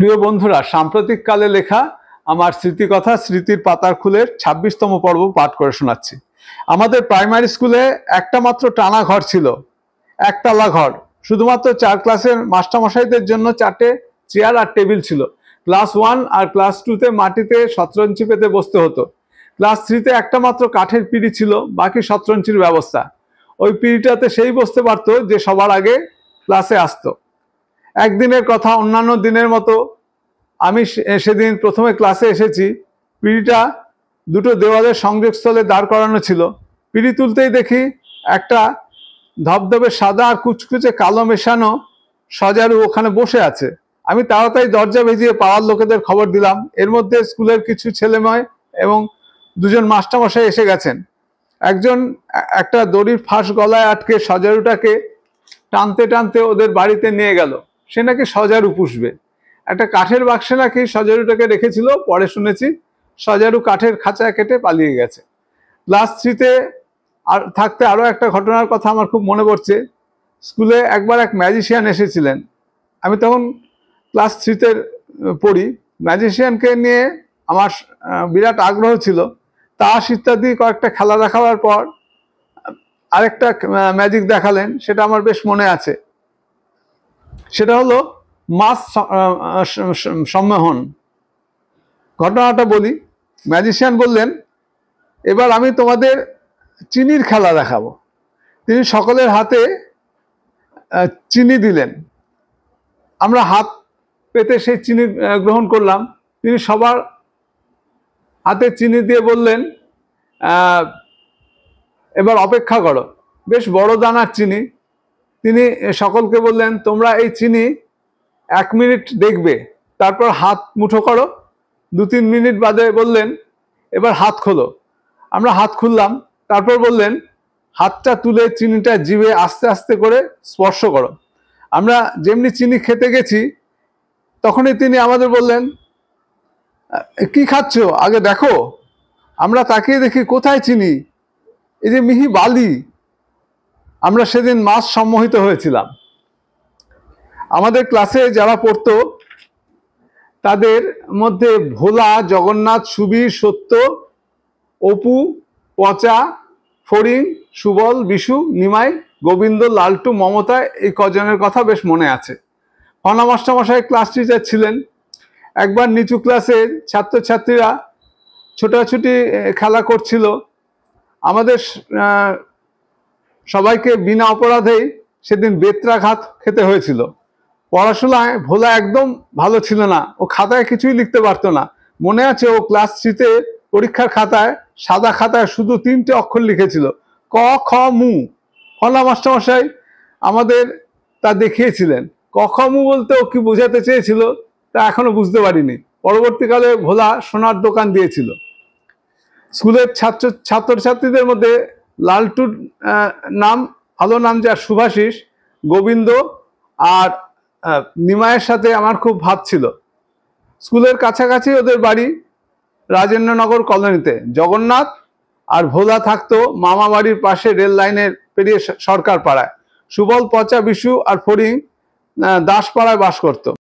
প্রিয় বন্ধুরা, সাম্প্রতিককালে লেখা আমার স্মৃতিকথা স্মৃতির পাতার খুলের ২৬তম পর্ব পাঠ করে শোনাচ্ছি। আমাদের প্রাইমারি স্কুলে একটা মাত্র টানা ঘর ছিল, একতলা ঘর। শুধুমাত্র ৪ ক্লাসের মাস্টারমশাইদের জন্য ৪টে চেয়ার আর টেবিল ছিল। ক্লাস 1 আর ক্লাস 2-তে মাটিতে শতরঞ্চি পেতে বসতে হতো। ক্লাস 3-তে একটা মাত্র কাঠের পিঁড়ি ছিল, বাকি শতরঞ্চির ব্যবস্থা। ওই পিঁড়িটাতে সেই বসতে পারতো যে সবার আগে ক্লাসে আসতো। একদিনের কথা, অন্যান্য দিনের মতো আমি সেদিন প্রথমে ক্লাসে এসেছি। পিঁড়িটা দুটো দেওয়ালের সংযোগস্থলে দাঁড় করানো ছিল। পিঁড়ি তুলতেই দেখি একটা ধবধবে সাদা আর কুচকুচে কালো মেশানো সজারু ওখানে বসে আছে। আমি তাড়াতাড়ি দরজা ভেজিয়ে পাড়ার লোকেদের খবর দিলাম। এর মধ্যে স্কুলের কিছু ছেলেমেয়ে এবং দুজন মাস্টারমশাই এসে গেছেন। একজন একটা দড়ির ফাঁস গলায় আটকে সজারুটাকে টানতে টানতে ওদের বাড়িতে নিয়ে গেল। সে নাকি সজারু পুষবে। একটা কাঠের বাক্সে নাকি সজারুটাকে রেখেছিল। পরে শুনেছি সজারু কাঠের খাঁচায় কেটে পালিয়ে গেছে। ক্লাস 3-তে আর থাকতে আরও একটা ঘটনার কথা আমার খুব মনে পড়ছে। স্কুলে একবার এক ম্যাজিশিয়ান এসেছিলেন। আমি তখন ক্লাস 3-তে পড়ি। ম্যাজিশিয়ানকে নিয়ে আমার বিরাট আগ্রহ ছিল। তাস ইত্যাদি কয়েকটা খেলা দেখাবার পর আরেকটা ম্যাজিক দেখালেন, সেটা আমার বেশ মনে আছে। সেটা হলো মাছ সম্মোহন। ঘটনাটা বলি। ম্যাজিশিয়ান বললেন, এবার আমি তোমাদের চিনির খেলা দেখাবো। তিনি সকলের হাতে চিনি দিলেন। আমরা হাত পেতে সেই চিনি গ্রহণ করলাম। তিনি সবার হাতে চিনি দিয়ে বললেন, এবার অপেক্ষা করো। বেশ বড় দানার চিনি। তিনি সকলকে বললেন, তোমরা এই চিনি 1 মিনিট দেখবে, তারপর হাত মুঠো করো। 2-3 মিনিট বাদে বললেন, এবার হাত খোলো। আমরা হাত খুললাম। তারপর বললেন, হাতটা তুলে চিনিটা জিভে আস্তে আস্তে করে স্পর্শ করো। আমরা যেমনি চিনি খেতে গেছি, তখনই তিনি আমাদের বললেন, কি খাচ্ছ আগে দেখো। আমরা তাকিয়ে দেখি, কোথায় চিনি, এই যে মিহি বালি। আমরা সেদিন মাছ সম্মোহিত হয়েছিলাম। আমাদের ক্লাসে যারা পড়তো তাদের মধ্যে ভোলা, জগন্নাথ, সুবীর, সত্য, অপু, পচা, ফড়িং, সুবল, বিশু, নিমাই, গোবিন্দ, লালটু, মমতা, এই কজনের কথা বেশ মনে আছে। ফনা মাস্টারমশাই ক্লাস টিচার ছিলেন। একবার নিচু ক্লাসের ছাত্রছাত্রীরা ছোটাছুটি খেলা করছিল। আমাদের সবাইকে বিনা অপরাধেই সেদিন বেত্রাঘাত খেতে হয়েছিল। পড়াশোনায় ভোলা একদম ভালো ছিল না। ও খাতায় কিছুই লিখতে পারতো না। মনে আছে, ও ক্লাস 3-তে পরীক্ষার খাতায়, সাদা খাতায় শুধু 3টে অক্ষর লিখেছিল, ক খ মু। ফলা মাস্টারমশাই আমাদের তা দেখিয়েছিলেন। ক খ মু বলতে ও কি বোঝাতে চেয়েছিল তা এখনো বুঝতে পারিনি। পরবর্তীকালে ভোলা সোনার দোকান দিয়েছিল। স্কুলের ছাত্রছাত্রীদের মধ্যে লালটুর নাম, ভালো নাম যার, শুভাশিস, গোবিন্দ আর নিমায়ের সাথে আমার খুব ভাব ছিল। স্কুলের কাছাকাছি ওদের বাড়ি, রাজেন্দ্রনগর কলোনিতে। জগন্নাথ আর ভোলা থাকতো মামা বাড়ির পাশে, রেল লাইনের পেরিয়ে সরকার পাড়ায়। সুবল, পচা, বিশু আর ফড়িং দাসপাড়ায় বাস করত।